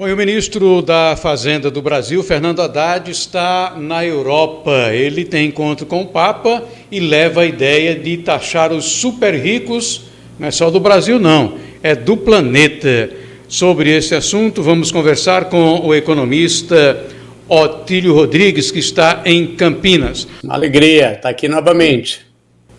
Bom, e o ministro da Fazenda do Brasil, Fernando Haddad, está na Europa. Ele tem encontro com o Papa e leva a ideia de taxar os super ricos, não é só do Brasil não, é do planeta. Sobre esse assunto, vamos conversar com o economista Otílio Rodrigues, que está em Campinas. Uma alegria estar aqui novamente.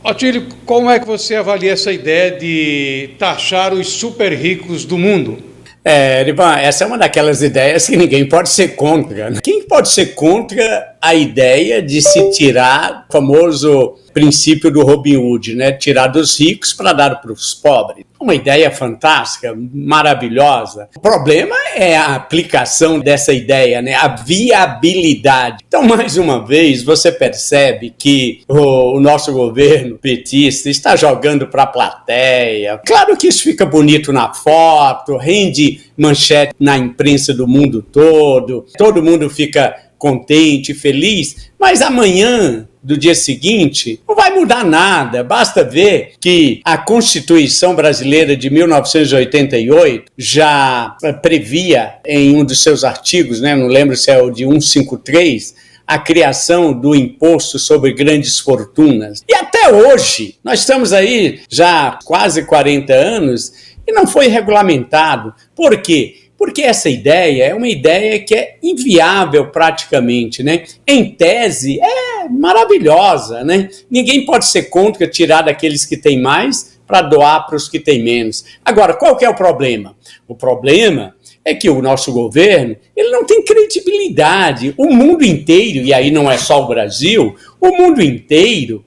Otílio, como é que você avalia essa ideia de taxar os super ricos do mundo? Erivan, essa é uma daquelas ideias que ninguém pode ser contra. Quem pode ser contra a ideia de se tirar o famoso princípio do Robin Hood, né? Tirar dos ricos para dar para os pobres. Uma ideia fantástica, maravilhosa. O problema é a aplicação dessa ideia, né? A viabilidade. Então, mais uma vez, você percebe que o nosso governo petista está jogando para a plateia. Claro que isso fica bonito na foto, rende manchete na imprensa do mundo todo mundo fica contente, feliz, mas amanhã do dia seguinte, não vai mudar nada. Basta ver que a Constituição Brasileira de 1988 já previa em um dos seus artigos, né, não lembro se é o de 153, a criação do imposto sobre grandes fortunas. E até hoje, nós estamos aí já há quase 40 anos e não foi regulamentado. Por quê? Porque essa ideia é uma ideia que é inviável praticamente, né? Em tese, é maravilhosa, né? Ninguém pode ser contra tirar daqueles que têm mais para doar para os que têm menos. Agora, qual que é o problema? O problema é que o nosso governo, ele não tem credibilidade. O mundo inteiro, e aí não é só o Brasil, o mundo inteiro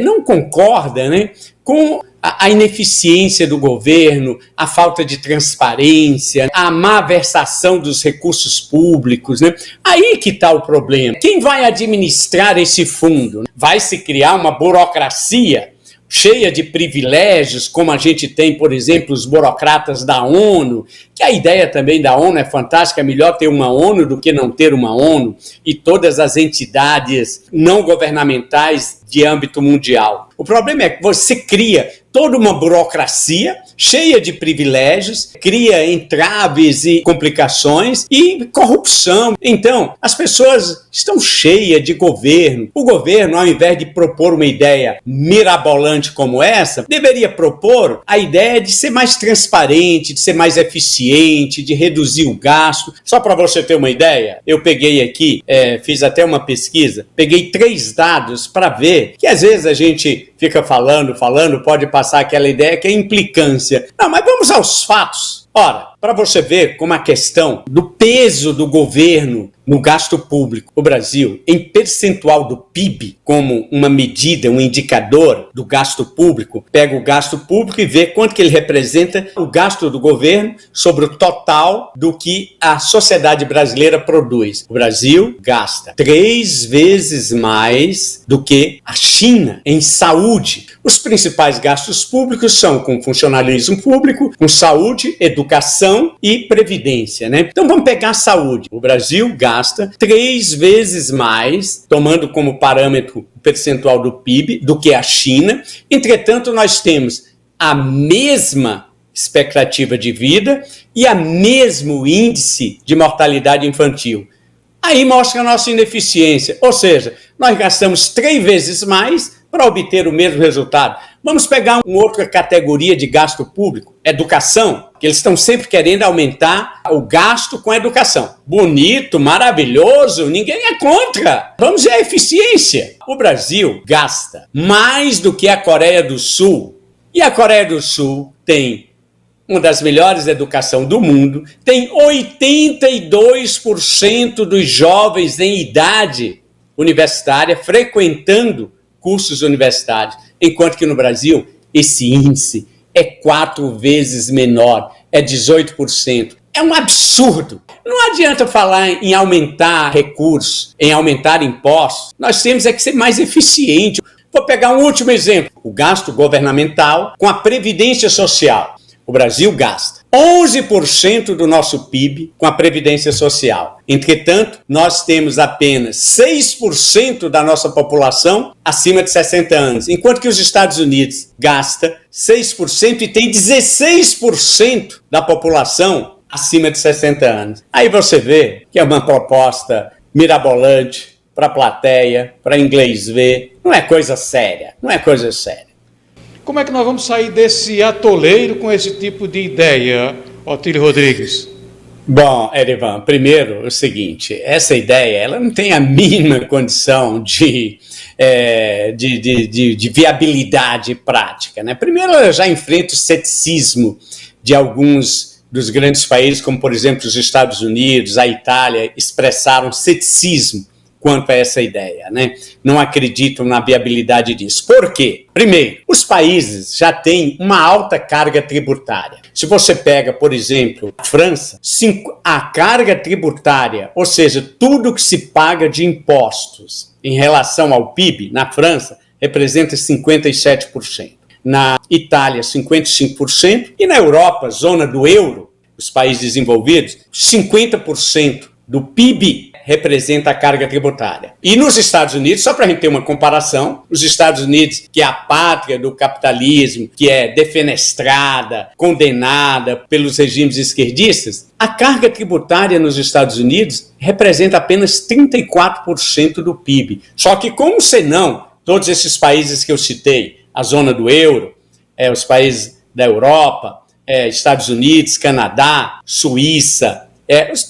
não concorda, né, com a ineficiência do governo, a falta de transparência, a má versação dos recursos públicos, né? Aí que está o problema. Quem vai administrar esse fundo? Vai se criar uma burocracia cheia de privilégios, como a gente tem, por exemplo, os burocratas da ONU, que a ideia também da ONU é fantástica, é melhor ter uma ONU do que não ter uma ONU, e todas as entidades não governamentais de âmbito mundial. O problema é que você cria toda uma burocracia cheia de privilégios, cria entraves e complicações e corrupção. Então, as pessoas estão cheias de governo. O governo, ao invés de propor uma ideia mirabolante como essa, deveria propor a ideia de ser mais transparente, de ser mais eficiente, de reduzir o gasto. Só para você ter uma ideia, eu peguei aqui, fiz até uma pesquisa, peguei 3 dados para ver que às vezes a gente fica falando, pode passar aquela ideia que é implicância. Não, mas vamos aos fatos. Ora, para você ver como a questão do peso do governo no gasto público, o Brasil, em percentual do PIB, como uma medida, um indicador do gasto público, pega o gasto público e vê quanto que ele representa o gasto do governo sobre o total do que a sociedade brasileira produz. O Brasil gasta 3 vezes mais do que a China em saúde. Os principais gastos públicos são com funcionalismo público, com saúde, educação e previdência, né? Então vamos pegar a saúde. O Brasil gasta 3 vezes mais, tomando como parâmetro o percentual do PIB, do que a China. Entretanto, nós temos a mesma expectativa de vida e o mesmo índice de mortalidade infantil. Aí mostra a nossa ineficiência, ou seja, nós gastamos 3 vezes mais para obter o mesmo resultado. Vamos pegar uma outra categoria de gasto público, educação, que eles estão sempre querendo aumentar o gasto com a educação. Bonito, maravilhoso, ninguém é contra. Vamos ver a eficiência. O Brasil gasta mais do que a Coreia do Sul. E a Coreia do Sul tem uma das melhores educações do mundo, tem 82% dos jovens em idade universitária frequentando cursos universitários, enquanto que no Brasil esse índice é 4 vezes menor, é 18%. É um absurdo. Não adianta falar em aumentar recursos, em aumentar impostos. Nós temos que ser mais eficiente. Vou pegar um último exemplo. O gasto governamental com a Previdência Social. O Brasil gasta 11% do nosso PIB com a Previdência Social. Entretanto, nós temos apenas 6% da nossa população acima de 60 anos, enquanto que os Estados Unidos gasta 6% e tem 16% da população acima de 60 anos. Aí você vê que é uma proposta mirabolante para a plateia, para inglês ver. Não é coisa séria, não é coisa séria. Como é que nós vamos sair desse atoleiro com esse tipo de ideia, Otílio Rodrigues? Bom, Erivan, primeiro o seguinte, essa ideia ela não tem a mínima condição de viabilidade prática, né? Primeiro, ela já enfrenta o ceticismo de alguns dos grandes países, como por exemplo os Estados Unidos, a Itália, expressaram ceticismo quanto a essa ideia, né? Não acreditam na viabilidade disso. Por quê? Primeiro, os países já têm uma alta carga tributária. Se você pega, por exemplo, a França, a carga tributária, ou seja, tudo que se paga de impostos em relação ao PIB na França, representa 57%. Na Itália, 55%. E na Europa, zona do euro, os países desenvolvidos, 50% do PIB representa a carga tributária. E nos Estados Unidos, só para a gente ter uma comparação, os Estados Unidos, que é a pátria do capitalismo, que é defenestrada, condenada pelos regimes esquerdistas, a carga tributária nos Estados Unidos representa apenas 34% do PIB. Só que como senão, todos esses países que eu citei, a zona do euro, os países da Europa, Estados Unidos, Canadá, Suíça,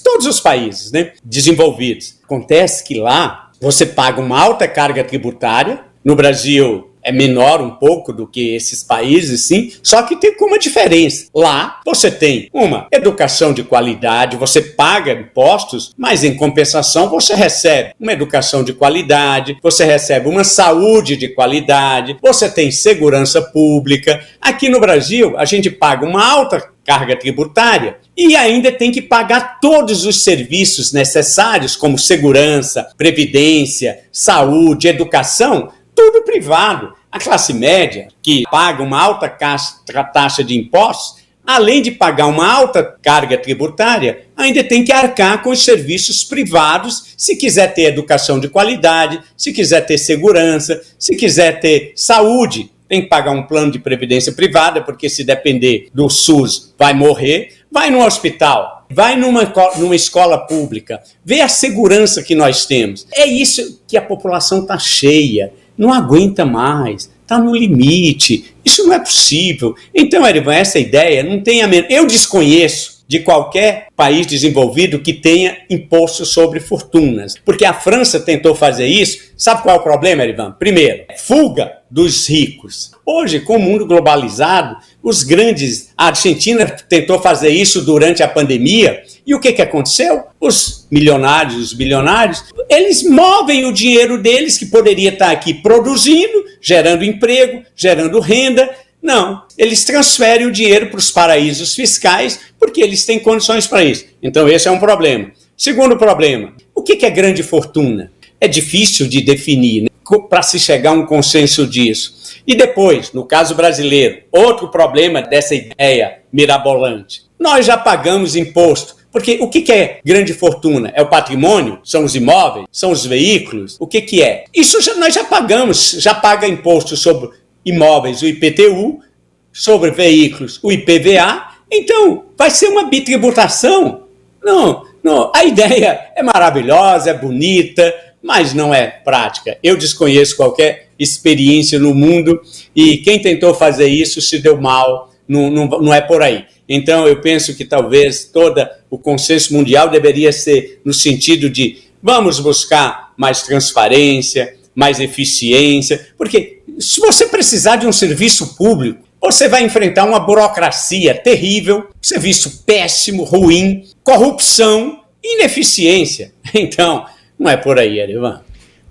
todos os países, né, desenvolvidos. Acontece que lá você paga uma alta carga tributária, no Brasil é menor um pouco do que esses países, sim, só que tem uma diferença. Lá você tem uma educação de qualidade, você paga impostos, mas em compensação você recebe uma educação de qualidade, você recebe uma saúde de qualidade, você tem segurança pública. Aqui no Brasil a gente paga uma alta carga tributária e ainda tem que pagar todos os serviços necessários, como segurança, previdência, saúde, educação, tudo privado. A classe média, que paga uma alta taxa de impostos, além de pagar uma alta carga tributária, ainda tem que arcar com os serviços privados, se quiser ter educação de qualidade, se quiser ter segurança, se quiser ter saúde. Tem que pagar um plano de previdência privada, porque se depender do SUS, vai morrer. Vai no hospital, vai numa escola pública, vê a segurança que nós temos. É isso que a população está cheia, não aguenta mais, está no limite. Isso não é possível. Então, Erivan, essa ideia não tem a menor... Eu desconheço de qualquer país desenvolvido que tenha imposto sobre fortunas. Porque a França tentou fazer isso. Sabe qual é o problema, Erivan? Primeiro, fuga dos ricos. Hoje, com o mundo globalizado, a Argentina tentou fazer isso durante a pandemia. E o que aconteceu? Os milionários, os bilionários, eles movem o dinheiro deles, que poderia estar aqui produzindo, gerando emprego, gerando renda. Não, eles transferem o dinheiro para os paraísos fiscais porque eles têm condições para isso. Então esse é um problema. Segundo problema, o que é grande fortuna? É difícil de definir, né? Para se chegar a um consenso disso. E depois, no caso brasileiro, outro problema dessa ideia mirabolante. Nós já pagamos imposto. Porque o que é grande fortuna? É o patrimônio? São os imóveis? São os veículos? O que é? Isso nós já pagamos, já paga imposto sobre imóveis, o IPTU, sobre veículos, o IPVA. Então, vai ser uma bitributação? Não, a ideia é maravilhosa, é bonita, mas não é prática. Eu desconheço qualquer experiência no mundo e quem tentou fazer isso se deu mal, não é por aí. Então, eu penso que talvez todo o consenso mundial deveria ser no sentido de vamos buscar mais transparência, mais eficiência, porque se você precisar de um serviço público, você vai enfrentar uma burocracia terrível, serviço péssimo, ruim, corrupção, ineficiência. Então, não é por aí, Erivan.